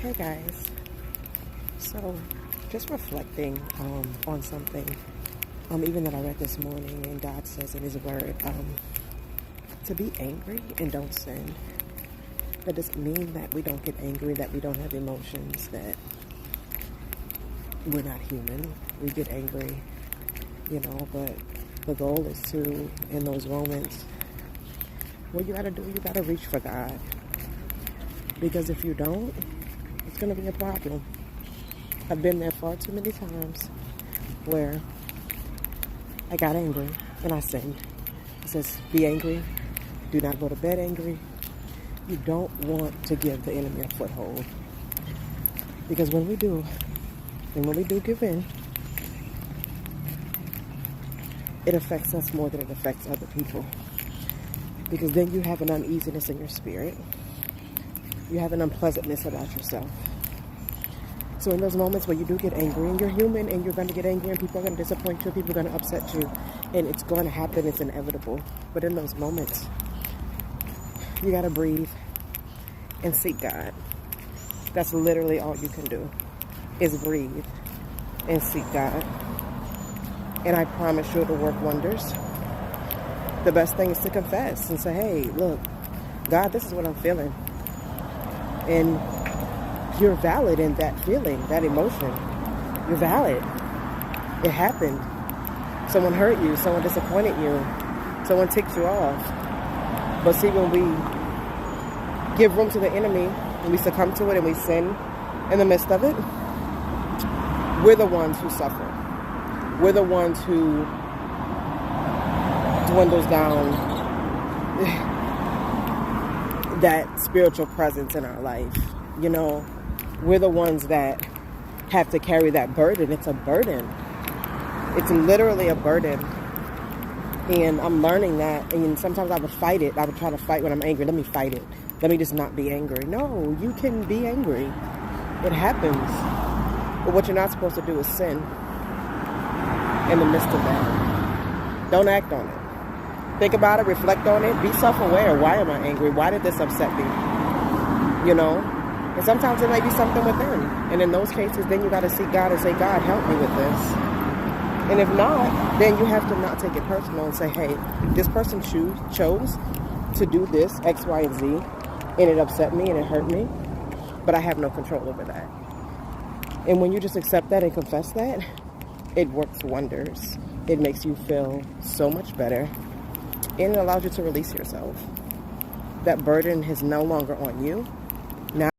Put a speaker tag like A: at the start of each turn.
A: Hey guys, so just reflecting on something even that I read this morning, and God says in his word to be angry and don't sin. That doesn't mean that we don't get angry, that we don't have emotions, that we're not human. We get angry, but the goal is to, in those moments, what you gotta reach for God. Because if you don't, it's going to be a problem. I've been there far too many times where I got angry and I sinned. It says, be angry. Do not go to bed angry. You don't want to give the enemy a foothold. Because when we do, and when we do give in, it affects us more than it affects other people. Because then you have an uneasiness in your spirit. You have an unpleasantness about yourself. So in those moments where you do get angry, and you're human, and you're going to get angry, and people are going to disappoint you, people are going to upset you, and it's going to happen, it's inevitable. But in those moments, you got to breathe and seek God. That's literally all you can do, is breathe and seek God. And I promise you it'll work wonders. The best thing is to confess and say, hey, look, God, this is what I'm feeling. And you're valid in that feeling, that emotion. You're valid. It happened. Someone hurt you. Someone disappointed you. Someone ticked you off. But see, when we give room to the enemy and we succumb to it and we sin in the midst of it, we're the ones who suffer. We're the ones who dwindles down that spiritual presence in our life. We're the ones that have to carry that burden. It's a burden. It's literally a burden. And I'm learning that. And sometimes I would fight it. I would try to fight when I'm angry. Let me fight it. Let me just not be angry. No, you can be angry. It happens. But what you're not supposed to do is sin in the midst of that. Don't act on it. Think about it, reflect on it, be self-aware. Why am I angry? Why did this upset me? And sometimes it may be something within. And in those cases, then you got to seek God and say, God, help me with this. And if not, then you have to not take it personal and say, hey, this person chose to do this, X, Y, and Z, and it upset me and it hurt me, but I have no control over that. And when you just accept that and confess that, it works wonders. It makes you feel so much better. And it allows you to release yourself. That burden is no longer on you.